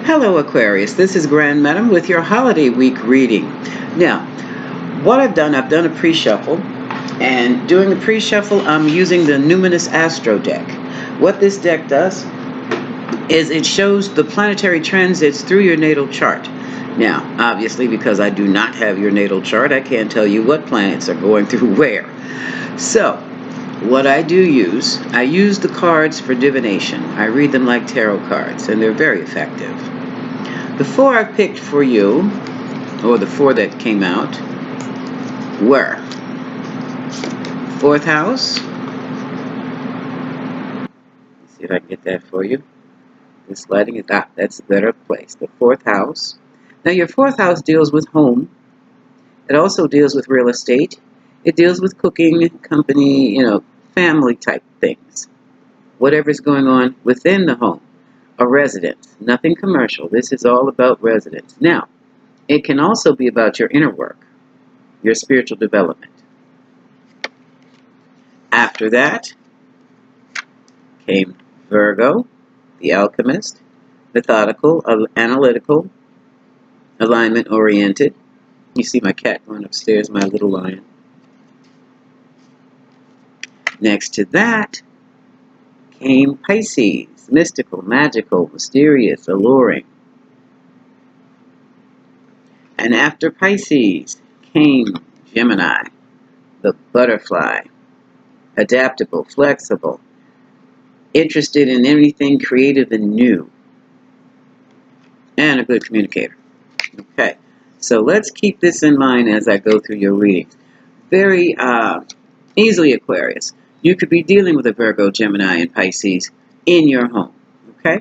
Hello Aquarius, this is Grand Madam with your holiday week reading. Now, what I've done a pre-shuffle, and during the pre-shuffle I'm using the Numinous Astro deck. What this deck does is it shows the planetary transits through your natal chart. Now, obviously, because I do not have your natal chart, I can't tell you what planets are going through where. So, what I use the cards for divination. I read them like tarot cards, and they're very effective. The four I picked for you, or the four that came out, were fourth house. Let's see if I can get that for you. This lighting is that's a better place. The fourth house. Now your fourth house deals with home. It also deals with real estate. It deals with cooking, company, family type things. Whatever's going on within the home. A residence, nothing commercial. This is all about residence. Now, it can also be about your inner work, your spiritual development. After that came Virgo, the alchemist, methodical, analytical, alignment oriented. You see my cat going upstairs, my little lion. Next to that came Pisces, mystical, magical, mysterious, alluring. And after Pisces came Gemini, the butterfly, adaptable, flexible, interested in anything creative and new, and a good communicator. Okay, so let's keep this in mind as I go through your readings. Very easily, Aquarius. You could be dealing with a Virgo, Gemini, and Pisces in your home. Okay?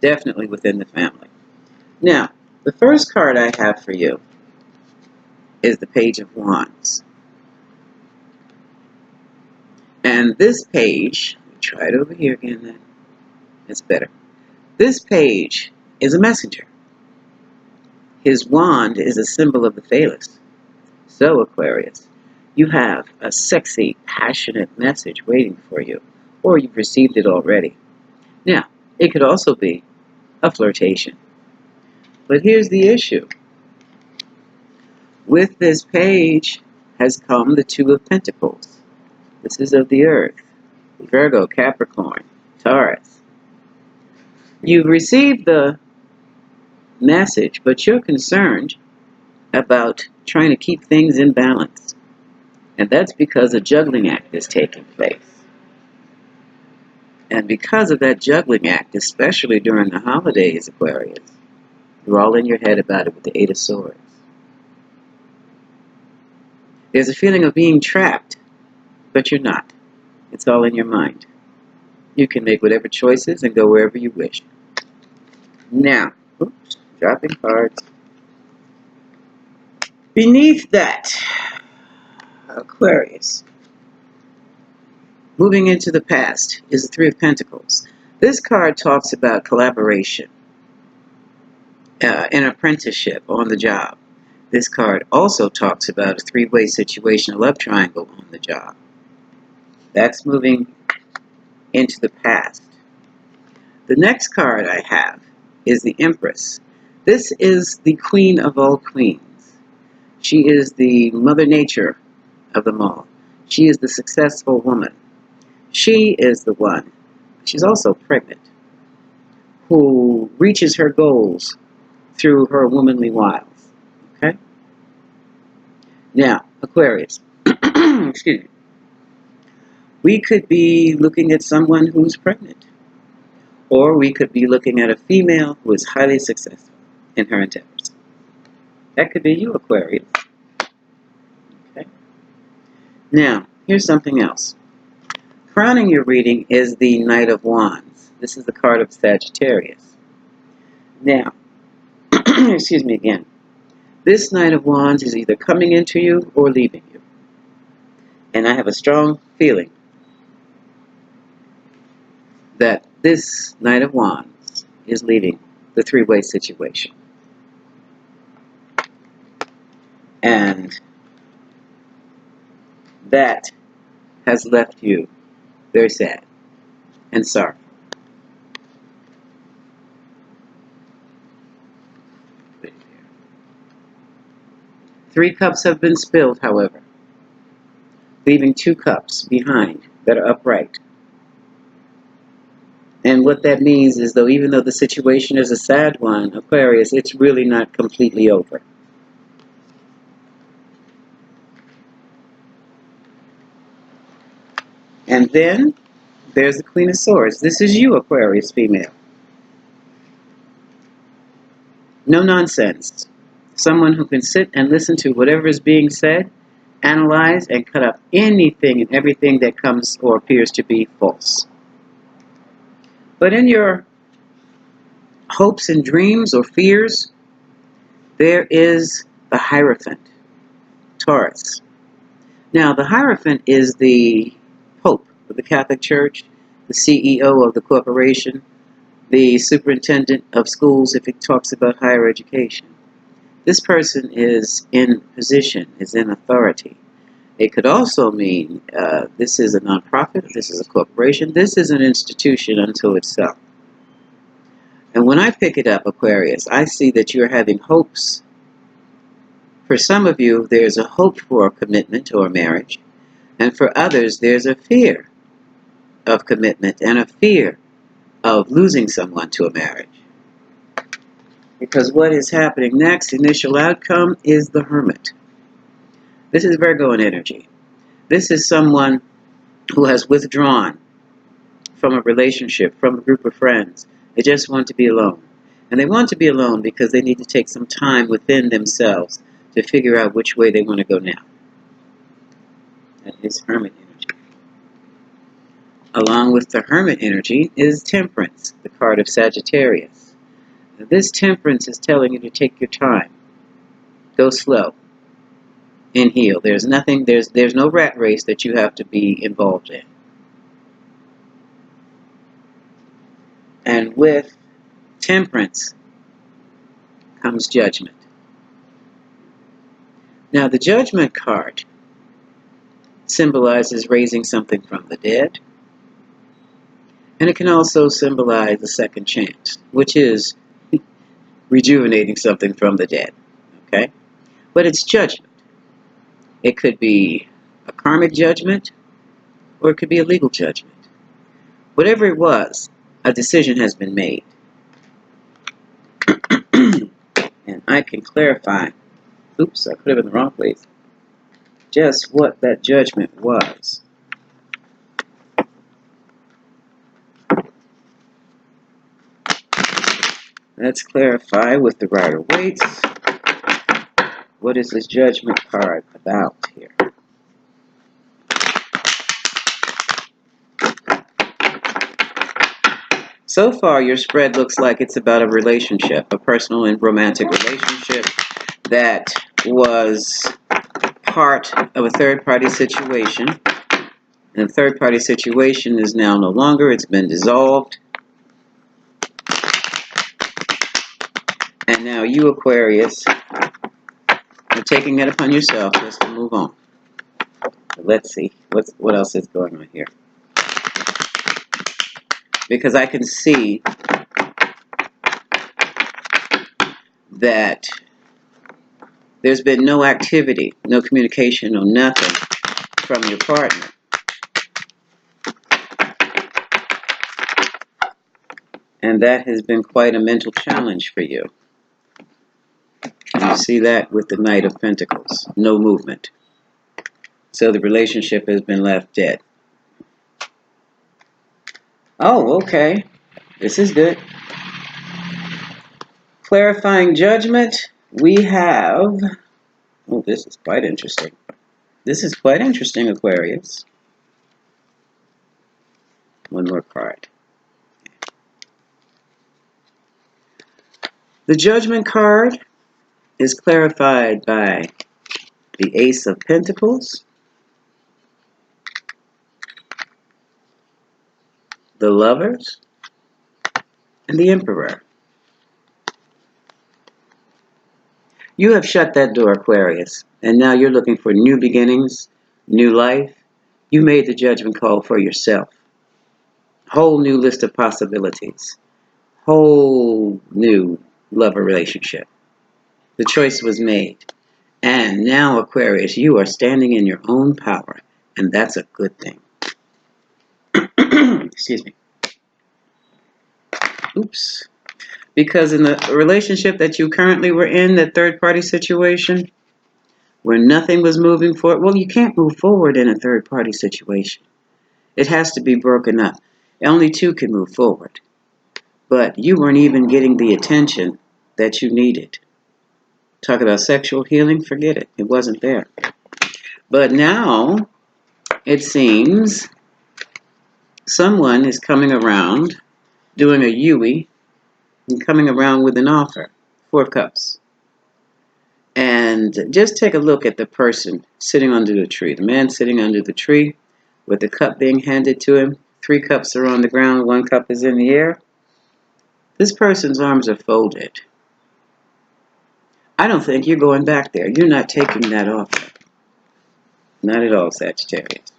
Definitely within the family. Now, the first card I have for you is the Page of Wands. And this page, let me try it over here again then. It's better. This page is a messenger. His wand is a symbol of the phallus. So, Aquarius, you have a sexy, passionate message waiting for you, or you've received it already. Now, it could also be a flirtation. But here's the issue. With this page has come the Two of Pentacles. This is of the Earth. Virgo, Capricorn, Taurus. You've received the message, but you're concerned about trying to keep things in balance. And that's because a juggling act is taking place. And because of that juggling act, especially during the holidays, Aquarius, you're all in your head about it with the Eight of Swords. There's a feeling of being trapped, but you're not. It's all in your mind. You can make whatever choices and go wherever you wish. Now, oops, dropping cards. Beneath that, Aquarius, moving into the past, is the Three of Pentacles. This card talks about collaboration, an apprenticeship on the job. This card also talks about a three-way situation, a love triangle on the job. That's moving into the past. The next card I have is the Empress. This is the Queen of all queens. She is the Mother Nature of them all. She is the successful woman. She is the one, she's also pregnant, who reaches her goals through her womanly wiles. Okay? Now, Aquarius, excuse me. We could be looking at someone who's pregnant. Or we could be looking at a female who is highly successful in her endeavors. That could be you, Aquarius. Okay. Now, here's something else. Crowning your reading is the Knight of Wands. This is the card of Sagittarius. Now, excuse me again. This Knight of Wands is either coming into you or leaving you. And I have a strong feeling that this Knight of Wands is leaving the three-way situation. And that has left you very sad and sorrowful. 3 cups have been spilled, however, leaving 2 cups behind that are upright. And what that means is, though, even though the situation is a sad one, Aquarius, it's really not completely over. And then there's the Queen of Swords. This is you, Aquarius female. No nonsense. Someone who can sit and listen to whatever is being said, analyze, and cut up anything and everything that comes or appears to be false. But in your hopes and dreams or fears, there is the Hierophant, Taurus. Now, the Hierophant is the Pope of the Catholic Church, the CEO of the corporation, the superintendent of schools if it talks about higher education. This person is in position, is in authority. It could also mean this is a nonprofit, this is a corporation, this is an institution unto itself. And when I pick it up, Aquarius, I see that you're having hopes. For some of you, there's a hope for a commitment or a marriage. And for others, there's a fear of commitment and a fear of losing someone to a marriage. Because what is happening next, initial outcome, is the Hermit. This is Virgo in energy. This is someone who has withdrawn from a relationship, from a group of friends. They just want to be alone. And they want to be alone because they need to take some time within themselves to figure out which way they want to go now. That is Hermit energy. Along with the Hermit energy is Temperance, the card of Sagittarius. Now, this Temperance is telling you to take your time. Go slow. Inhale. There's no rat race that you have to be involved in. And with Temperance comes Judgment. Now, the Judgment card symbolizes raising something from the dead. And it can also symbolize a second chance, which is rejuvenating something from the dead. Okay? But it's judgment. It could be a karmic judgment, or it could be a legal judgment. Whatever it was, a decision has been made. And I can clarify, oops, I put it in the wrong place, just what that judgment was. Let's clarify with the Rider-Waite. What is this Judgment card about here? So far, your spread looks like it's about a relationship, a personal and romantic relationship that was part of a third-party situation. And the third-party situation is now no longer. It's been dissolved. And now you, Aquarius, are taking it upon yourself just to move on. So let's see. What else is going on here? Because I can see that there's been no activity, no communication, no nothing from your partner. And that has been quite a mental challenge for you. You see that with the Knight of Pentacles. No movement. So the relationship has been left dead. Oh, okay. This is good. Clarifying Judgment. We have... Oh, this is quite interesting. This is quite interesting, Aquarius. One more card. The Judgment card is clarified by the Ace of Pentacles, the Lovers, and the Emperor. You have shut that door, Aquarius, and now you're looking for new beginnings, new life. You made the judgment call for yourself. Whole new list of possibilities. Whole new lover relationship. The choice was made. And now, Aquarius, you are standing in your own power, and that's a good thing. Excuse me. Oops. Because in the relationship that you currently were in, that third-party situation, where nothing was moving forward, well, you can't move forward in a third-party situation. It has to be broken up. Only two can move forward. But you weren't even getting the attention that you needed. Talk about sexual healing, forget it. It wasn't there. But now, it seems someone is coming around, doing a Yui, and coming around with an offer. 4 cups. And just take a look at the person sitting under the tree. The man sitting under the tree with the cup being handed to him. 3 cups are on the ground, 1 cup is in the air. This person's arms are folded. I don't think you're going back there. You're not taking that offer. Not at all, Sagittarius.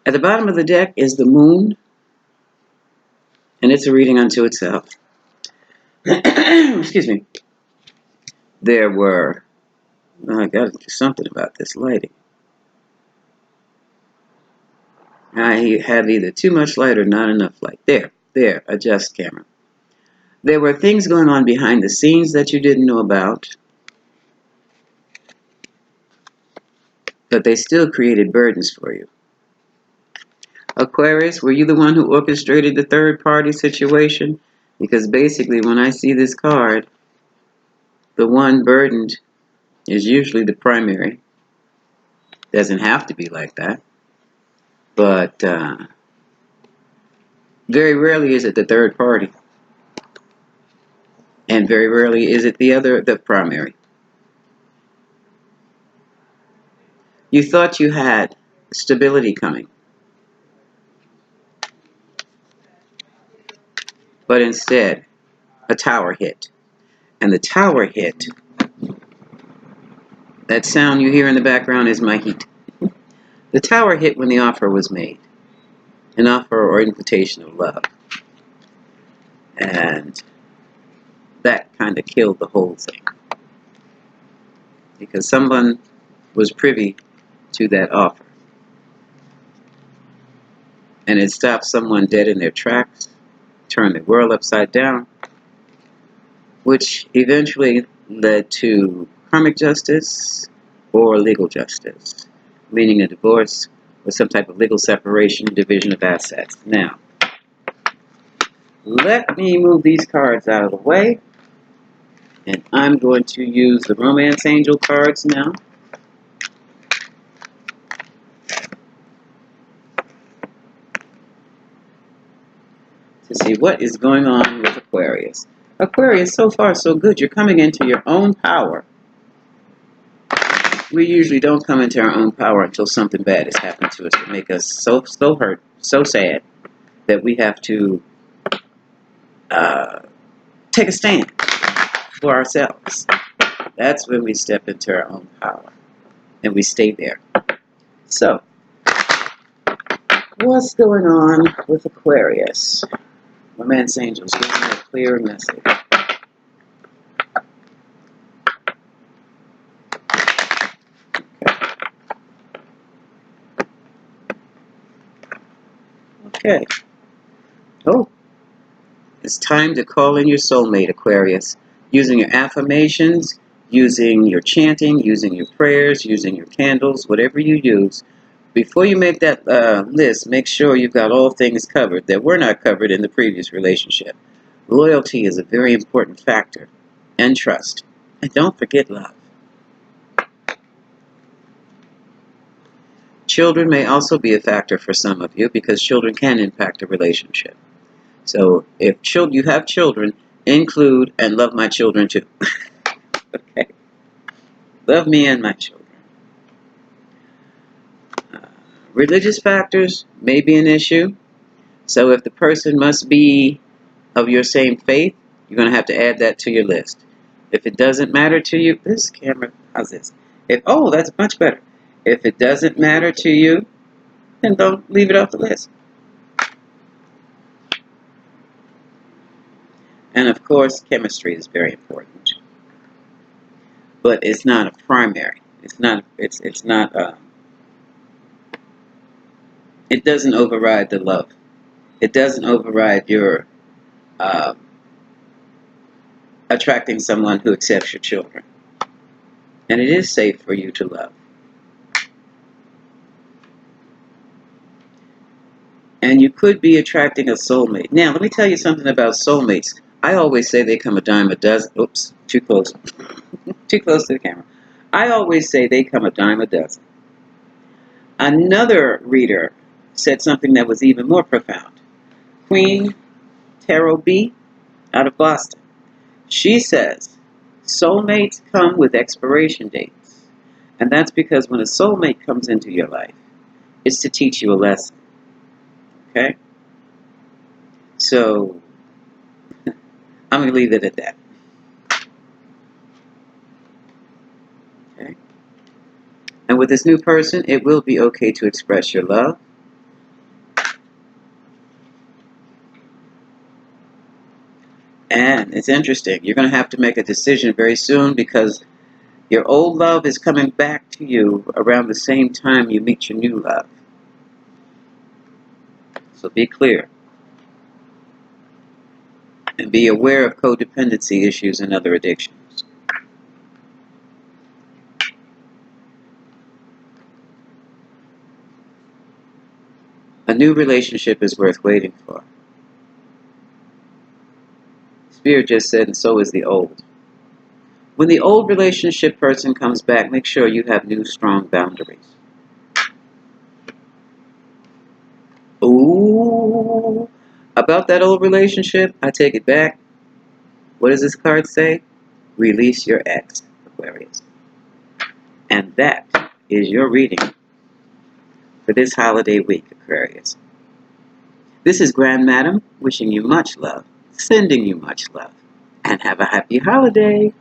At the bottom of the deck is the moon, and it's a reading unto itself. Excuse me. There were, I got to do something about this lighting. I have either too much light or not enough light. There, adjust camera. There were things going on behind the scenes that you didn't know about, but they still created burdens for you. Aquarius, were you the one who orchestrated the third-party situation? Because basically, when I see this card, the one burdened is usually the primary. Doesn't have to be like that. But very rarely is it the third party. And very rarely is it the primary. You thought you had stability coming. But instead, a tower hit. And the tower hit, that sound you hear in the background is my heat. The tower hit when the offer was made. An offer or invitation of love. And that kind of killed the whole thing. Because someone was privy to that offer. And it stopped someone dead in their tracks, turned the world upside down, which eventually led to karmic justice or legal justice, meaning a divorce or some type of legal separation, division of assets. Now, let me move these cards out of the way, and I'm going to use the Romance Angel cards now. To see what is going on with Aquarius. Aquarius, so far so good. You're coming into your own power. We usually don't come into our own power until something bad has happened to us to make us so hurt, so sad, that we have to take a stand for ourselves. That's when we step into our own power, and we stay there. So, what's going on with Aquarius? Romance Angels, give me a clear message. Okay. Oh, it's time to call in your soulmate, Aquarius. Using your affirmations, using your chanting, using your prayers, using your candles, whatever you use. Before you make that list, make sure you've got all things covered that were not covered in the previous relationship. Loyalty is a very important factor, and trust. And don't forget love. Children may also be a factor for some of you because children can impact a relationship. So if you have children, include and love my children too. Okay? Love me and my children. Religious factors may be an issue. So if the person must be of your same faith, you're going to have to add that to your list. If it doesn't matter to you, this camera, how's this? Oh, that's much better. If it doesn't matter to you, then don't leave it off the list. And of course, chemistry is very important. but it's not a primary. It's not. It's not. It doesn't override the love. It doesn't override your uh, attracting someone who accepts your children. And it is safe for you to love. And you could be attracting a soulmate. Now, let me tell you something about soulmates. I always say they come a dime a dozen. Oops, too close. Too close to the camera. I always say they come a dime a dozen. Another reader said something that was even more profound. Queen Tarot B out of Boston. She says, soulmates come with expiration dates. And that's because when a soulmate comes into your life, it's to teach you a lesson. Okay? So, I'm going to leave it at that. Okay? And with this new person, it will be okay to express your love. And it's interesting. You're going to have to make a decision very soon because your old love is coming back to you around the same time you meet your new love. So be clear. And be aware of codependency issues and other addictions. A new relationship is worth waiting for. Spirit just said, and so is the old. When the old relationship person comes back, make sure you have new strong boundaries. Ooh, about that old relationship, I take it back. What does this card say? Release your ex, Aquarius. And that is your reading for this holiday week, Aquarius. This is Grand Madam, wishing you much love, sending you much love, and have a happy holiday.